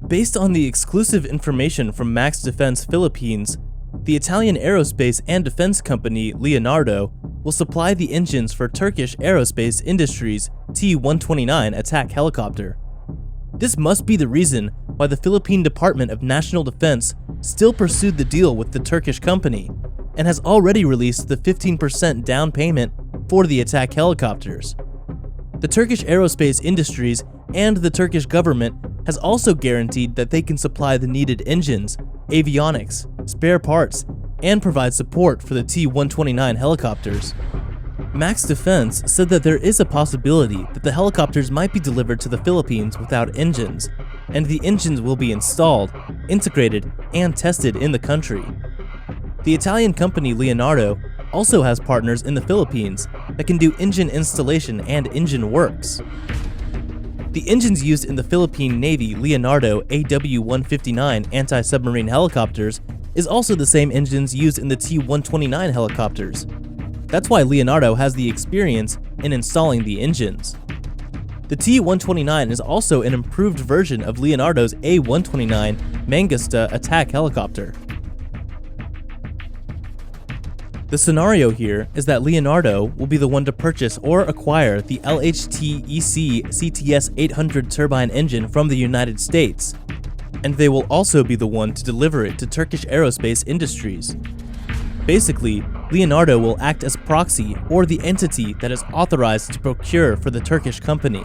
Based on the exclusive information from MaxDefense Philippines, the Italian aerospace and defense company Leonardo will supply the engines for Turkish Aerospace Industries' T-129 ATAK helicopter. This must be the reason why the Philippine Department of National Defense still pursued the deal with the Turkish company and has already released the 15% down payment for the ATAK helicopters. The Turkish Aerospace Industries and the Turkish government has also guaranteed that they can supply the needed engines, avionics, spare parts, and provide support for the T-129 helicopters. MaxDefense said that there is a possibility that the helicopters might be delivered to the Philippines without engines, and the engines will be installed, integrated, and tested in the country. The Italian company Leonardo also has partners in the Philippines that can do engine installation and engine works. The engines used in the Philippine Navy Leonardo AW-159 anti-submarine helicopters is also the same engines used in the T-129 helicopters. That's why Leonardo has the experience in installing the engines. The T-129 is also an improved version of Leonardo's A-129 Mangusta ATAK helicopter. The scenario here is that Leonardo will be the one to purchase or acquire the LHTEC CTS-800 turbine engine from the United States, and they will also be the one to deliver it to Turkish Aerospace Industries. Basically, Leonardo will act as proxy or the entity that is authorized to procure for the Turkish company.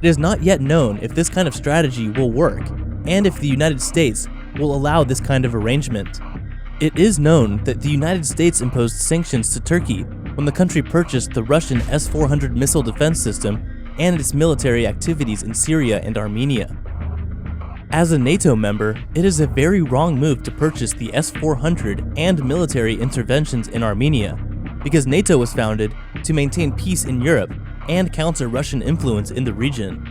It is not yet known if this kind of strategy will work, and if the United States will allow this kind of arrangement. It is known that the United States imposed sanctions to Turkey when the country purchased the Russian S-400 missile defense system and its military activities in Syria and Armenia. As a NATO member, it is a very wrong move to purchase the S-400 and military interventions in Armenia, because NATO was founded to maintain peace in Europe and counter Russian influence in the region.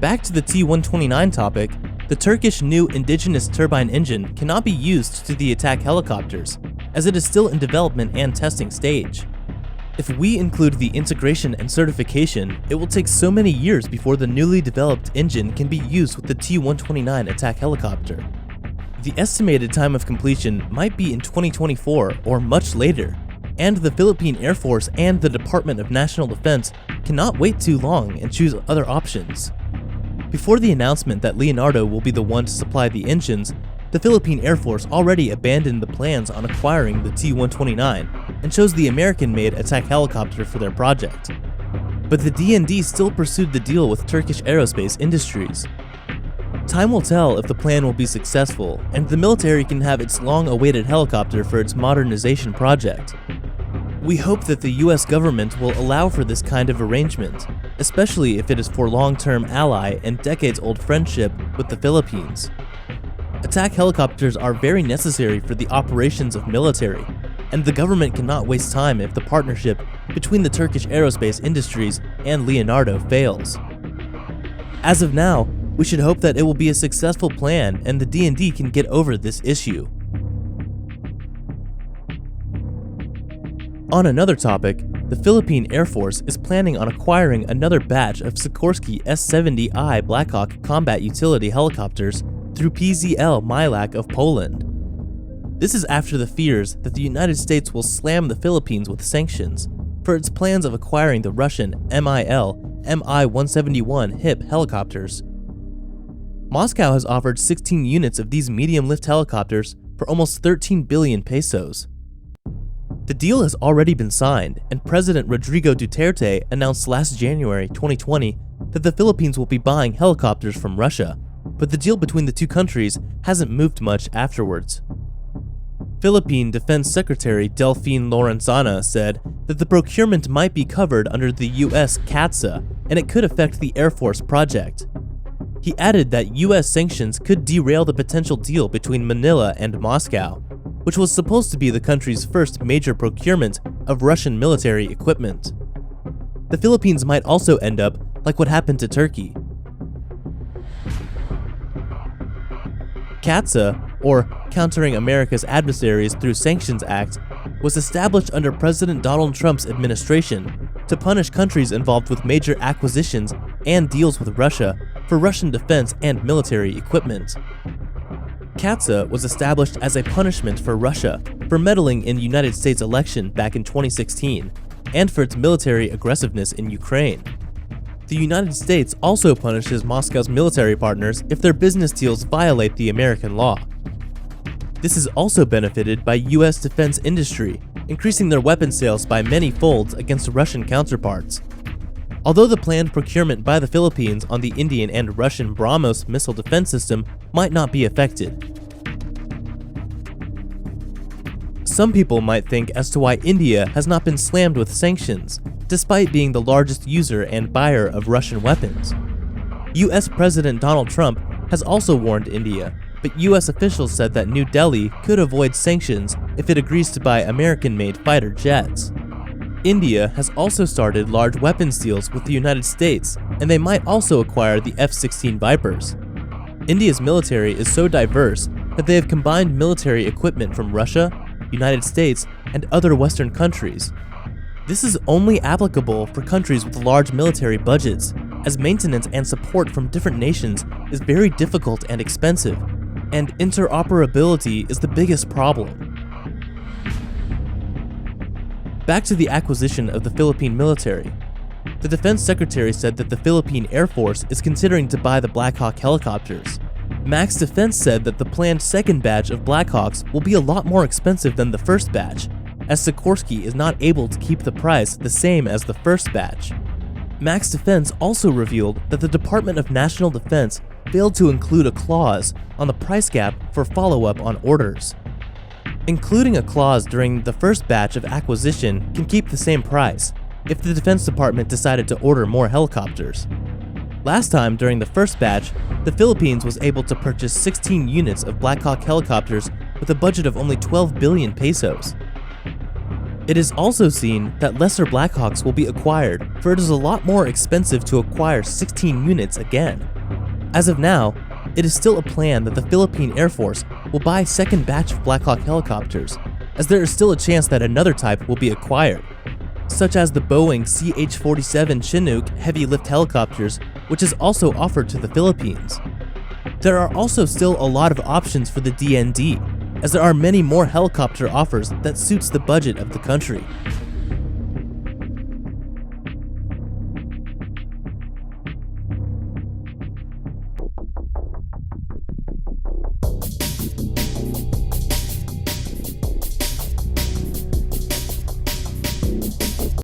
Back to the T-129 topic, the Turkish new indigenous turbine engine cannot be used to the ATAK helicopters, as it is still in development and testing stage. If we include the integration and certification, it will take so many years before the newly developed engine can be used with the T-129 ATAK helicopter. The estimated time of completion might be in 2024 or much later, and the Philippine Air Force and the Department of National Defense cannot wait too long and choose other options. Before the announcement that Leonardo will be the one to supply the engines, the Philippine Air Force already abandoned the plans on acquiring the T-129 and chose the American-made ATAK helicopter for their project. But the DND still pursued the deal with Turkish Aerospace Industries. Time will tell if the plan will be successful, and the military can have its long-awaited helicopter for its modernization project. We hope that the US government will allow for this kind of arrangement, especially if it is for long-term ally and decades-old friendship with the Philippines. ATAK helicopters are very necessary for the operations of military, and the government cannot waste time if the partnership between the Turkish Aerospace Industries and Leonardo fails. As of now, we should hope that it will be a successful plan and the DND can get over this issue. On another topic, the Philippine Air Force is planning on acquiring another batch of Sikorsky S-70I Blackhawk combat utility helicopters through PZL Milac of Poland. This is after the fears that the United States will slam the Philippines with sanctions for its plans of acquiring the Russian Mi-171 HIP helicopters. Moscow has offered 16 units of these medium-lift helicopters for almost 13 billion pesos. The deal has already been signed, and President Rodrigo Duterte announced last January 2020 that the Philippines will be buying helicopters from Russia, but the deal between the two countries hasn't moved much afterwards. Philippine Defense Secretary Delfin Lorenzana said that the procurement might be covered under the US CATSA and it could affect the Air Force project. He added that US sanctions could derail the potential deal between Manila and Moscow, which was supposed to be the country's first major procurement of Russian military equipment. The Philippines might also end up like what happened to Turkey. CATSA, or Countering America's Adversaries Through Sanctions Act, was established under President Donald Trump's administration to punish countries involved with major acquisitions and deals with Russia for Russian defense and military equipment. CAATSA was established as a punishment for Russia for meddling in the United States election back in 2016 and for its military aggressiveness in Ukraine. The United States also punishes Moscow's military partners if their business deals violate the American law. This is also benefited by U.S. defense industry, increasing their weapon sales by many folds against Russian counterparts. Although the planned procurement by the Philippines on the Indian and Russian BrahMos missile defense system might not be affected. Some people might think as to why India has not been slammed with sanctions, despite being the largest user and buyer of Russian weapons. US President Donald Trump has also warned India, but US officials said that New Delhi could avoid sanctions if it agrees to buy American-made fighter jets. India has also started large weapons deals with the United States, and they might also acquire the F-16 Vipers. India's military is so diverse that they have combined military equipment from Russia, United States, and other Western countries. This is only applicable for countries with large military budgets, as maintenance and support from different nations is very difficult and expensive, and interoperability is the biggest problem. Back to the acquisition of the Philippine military. The Defense Secretary said that the Philippine Air Force is considering to buy the Black Hawk helicopters. MaxDefense said that the planned second batch of Black Hawks will be a lot more expensive than the first batch, as Sikorsky is not able to keep the price the same as the first batch. MaxDefense also revealed that the Department of National Defense failed to include a clause on the price cap for follow-up on orders. Including a clause during the first batch of acquisition can keep the same price if the Defense Department decided to order more helicopters. Last time during the first batch, the Philippines was able to purchase 16 units of Black Hawk helicopters with a budget of only 12 billion pesos. It is also seen that lesser Black Hawks will be acquired, for it is a lot more expensive to acquire 16 units again. As of now, it is still a plan that the Philippine Air Force will buy a second batch of Black Hawk helicopters, as there is still a chance that another type will be acquired, such as the Boeing CH-47 Chinook heavy lift helicopters, which is also offered to the Philippines. There are also still a lot of options for the DND, as there are many more helicopter offers that suits the budget of the country.